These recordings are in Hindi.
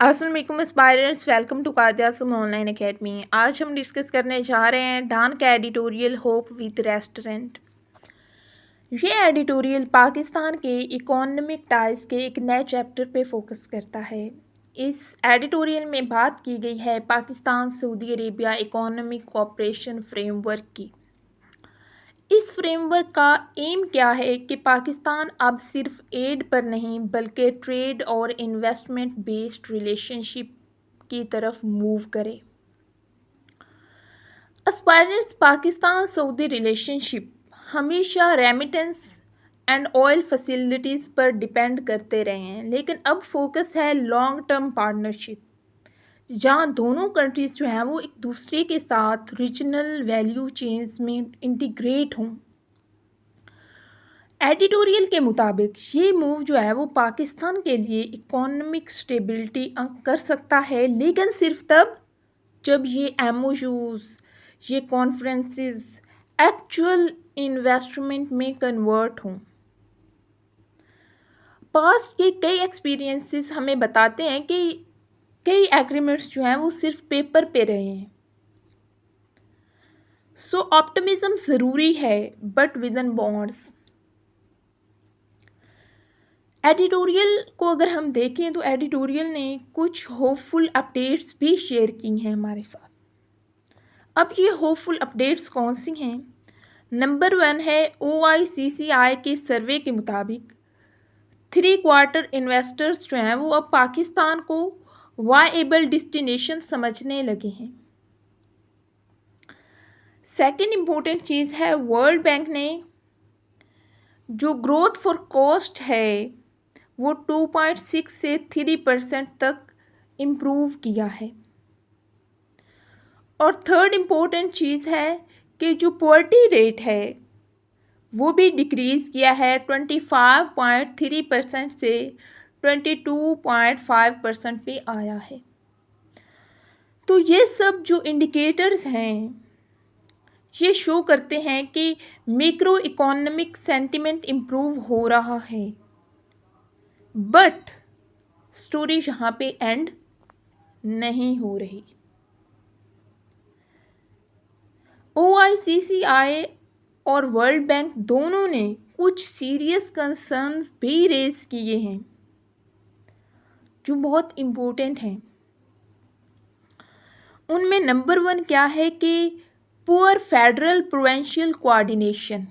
अस्सलाम वालेकुम एस्पायरेंट्स, वेलकम टू कादियासम ऑनलाइन एकेडमी। आज हम डिस्कस करने जा रहे हैं डान का एडिटोरियल होप विद रेस्टोरेंट। ये एडिटोरियल पाकिस्तान के इकोनॉमिक टाइज के एक नए चैप्टर पे फोकस करता है। इस एडिटोरियल में बात की गई है Pakistan Saudi Arabia economic cooperation framework की। इस फ्रेमवर्क का एम क्या है कि पाकिस्तान अब सिर्फ एड पर नहीं बल्कि ट्रेड और इन्वेस्टमेंट बेस्ड रिलेशनशिप की तरफ मूव करे। एस्पायरेंट्स पाकिस्तान सऊदी रिलेशनशिप हमेशा रेमिटेंस एंड ऑयल फैसिलिटीज़ पर डिपेंड करते रहे हैं, लेकिन अब फोकस है लॉन्ग टर्म पार्टनरशिप जहाँ दोनों कंट्रीज़ जो हैं वो एक दूसरे के साथ रीजनल वैल्यू चेन्स में इंटीग्रेट हों। एडिटोरियल के मुताबिक ये मूव जो है वो पाकिस्तान के लिए इकोनॉमिक स्टेबिलिटी कर सकता है, लेकिन सिर्फ तब जब ये एमओयूज़, ये कॉन्फ्रेंसेस एक्चुअल इन्वेस्टमेंट में कन्वर्ट हों। पास्ट के कई एक्सपीरियंसेस हमें बताते हैं कि कई एग्रीमेंट्स जो हैं वो सिर्फ पेपर पे रहे हैं। सो ऑप्टिमिज्म ज़रूरी है but with in bonds. Editorial को अगर हम देखें तो एडिटोरियल ने कुछ होपफुल अपडेट्स भी शेयर की हैं हमारे साथ। अब ये होपफुल अपडेट्स कौन सी हैं? नंबर 1 है OICCI के सर्वे के मुताबिक 3/4 इन्वेस्टर्स जो हैं वो अब पाकिस्तान को वाएबल डेस्टिनेशन समझने लगे हैं। सेकेंड इम्पोर्टेंट चीज़ है वर्ल्ड बैंक ने जो ग्रोथ फॉर कॉस्ट है वो 2.6 से 3% तक इम्प्रूव किया है। और थर्ड इम्पोर्टेंट चीज़ है कि जो पोवर्टी रेट है वो भी डिक्रीज़ किया है 25.3% से 22.5% पे आया है। तो ये सब जो इंडिकेटर्स हैं ये शो करते हैं कि मैक्रो इकोनॉमिक सेंटिमेंट इम्प्रूव हो रहा है, बट स्टोरी यहाँ पे एंड नहीं हो रही। OICCI और वर्ल्ड बैंक दोनों ने कुछ सीरियस कंसर्न्स भी रेज किए हैं जो बहुत इम्पोर्टेंट हैं। उनमें नंबर 1 क्या है कि poor federal provincial coordination.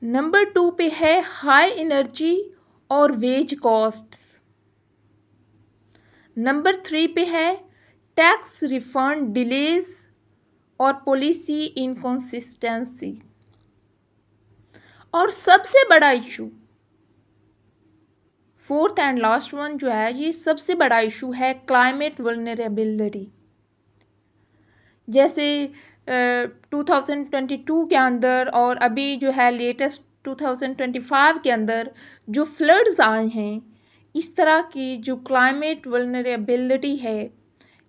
Number 2 पे है हाई एनर्जी और वेज कॉस्ट्स। नंबर 3 पे है टैक्स रिफंड डिलेज और पॉलिसी इनकंसिस्टेंसी। और सबसे बड़ा issue fourth and last one जो है, ये सबसे बड़ा इशू है क्लाइमेट वल्नरेबिलिटी। जैसे 2022 के अंदर और अभी जो है लेटेस्ट 2025 के अंदर जो फ्लड्स आए हैं, इस तरह की जो क्लाइमेट वल्नरेबिलिटी है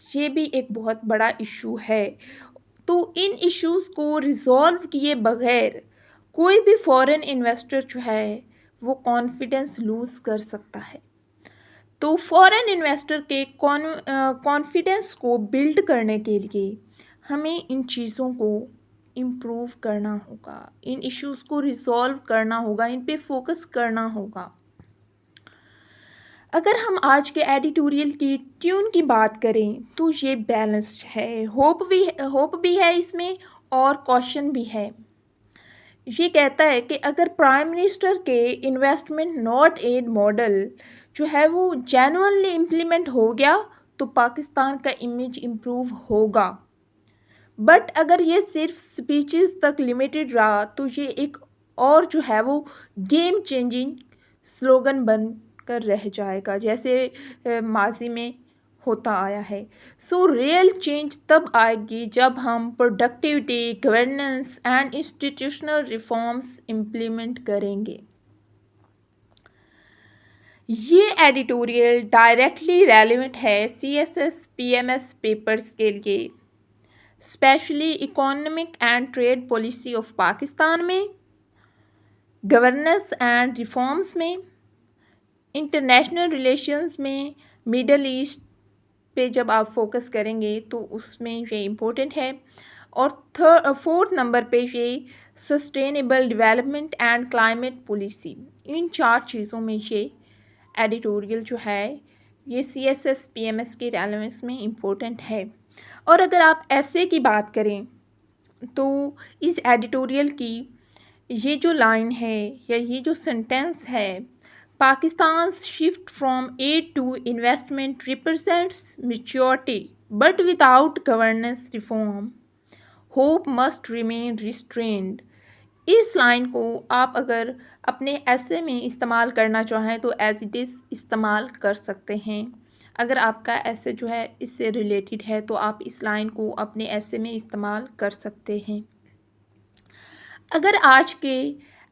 ये भी एक बहुत बड़ा इशू है। तो इन इश्यूज़ को रिजॉल्व किए बगैर कोई भी फॉरेन इन्वेस्टर जो है वो कॉन्फिडेंस लूज़ कर सकता है। तो फॉरेन इन्वेस्टर के कॉन्फिडेंस को बिल्ड करने के लिए हमें इन चीज़ों को इम्प्रूव करना होगा, इन इश्यूज़ को रिजॉल्व करना होगा, इन पे फोकस करना होगा। अगर हम आज के एडिटोरियल की ट्यून की बात करें तो ये बैलेंस्ड है, होप भी है इसमें और कॉशन भी है। ये कहता है कि अगर प्राइम मिनिस्टर के इन्वेस्टमेंट नॉट एड मॉडल जो है वो जेन्युइनली इम्प्लीमेंट हो गया तो पाकिस्तान का इमेज इम्प्रूव होगा। बट अगर ये सिर्फ स्पीचेस तक लिमिटेड रहा तो ये एक और जो है वो गेम चेंजिंग स्लोगन बन कर रह जाएगा, जैसे माजी में होता आया है। सो रियल चेंज तब आएगी जब हम productivity, governance and institutional reforms implement करेंगे। ये एडिटोरियल डायरेक्टली रेलेवेंट है CSS PMS पेपर्स के लिए, specially economic and trade policy of Pakistan में, गवर्नेंस एंड रिफॉर्म्स में, इंटरनेशनल रिलेशंस में मिडल ईस्ट पे जब आप फोकस करेंगे तो उसमें ये इम्पोर्टेंट है। और फोर्थ नंबर पे ये sustainable development and climate policy. इन 4 चीज़ों में ये एडिटोरियल जो है ये CSS PMS के रेलेवेंस में इम्पोर्टेंट है। और अगर आप ऐसे की बात करें तो इस एडिटोरियल की ये जो लाइन है या ये जो सेंटेंस है, Pakistan shift from aid to investment represents maturity but without governance reform, hope must remain restrained. इस लाइन को आप अगर अपने ऐसे में इस्तेमाल करना चाहें तो एज इट इज़ इस्तेमाल कर सकते हैं। अगर आपका ऐसे जो है इससे रिलेटेड है तो आप इस लाइन को अपने ऐसे में इस्तेमाल कर सकते हैं। अगर आज के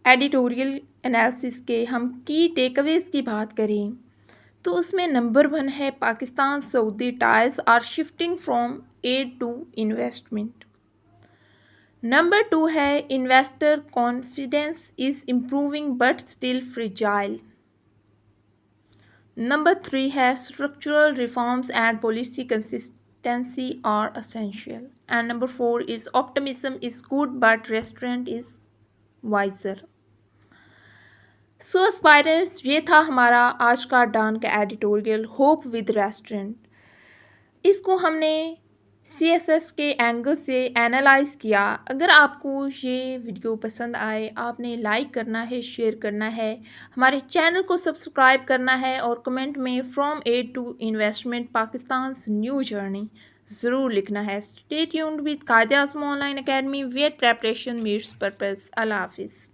एडिटोरियल एनालिसिस के हम की टेकअवेज़ की बात करें तो उसमें नंबर 1 है Pakistan Saudi ties are shifting from aid to investment. Number 2 है investor confidence is improving but still fragile. Number 3 है structural reforms and policy consistency are essential. And number 4 is optimism is good but restraint is wiser. So aspirants, ये था हमारा आज का डॉन का एडिटोरियल होप विद रेस्टोरेंट। इसको हमने CSS के एंगल से एनालाइज किया। अगर आपको ये वीडियो पसंद आए आपने लाइक करना है, शेयर करना है, हमारे चैनल को सब्सक्राइब करना है और कमेंट में from aid to investment Pakistan new journey ज़रूर लिखना है। Stay tuned with Quaid-e Azam online academy where preparation meets purpose. Allah हाफिज़।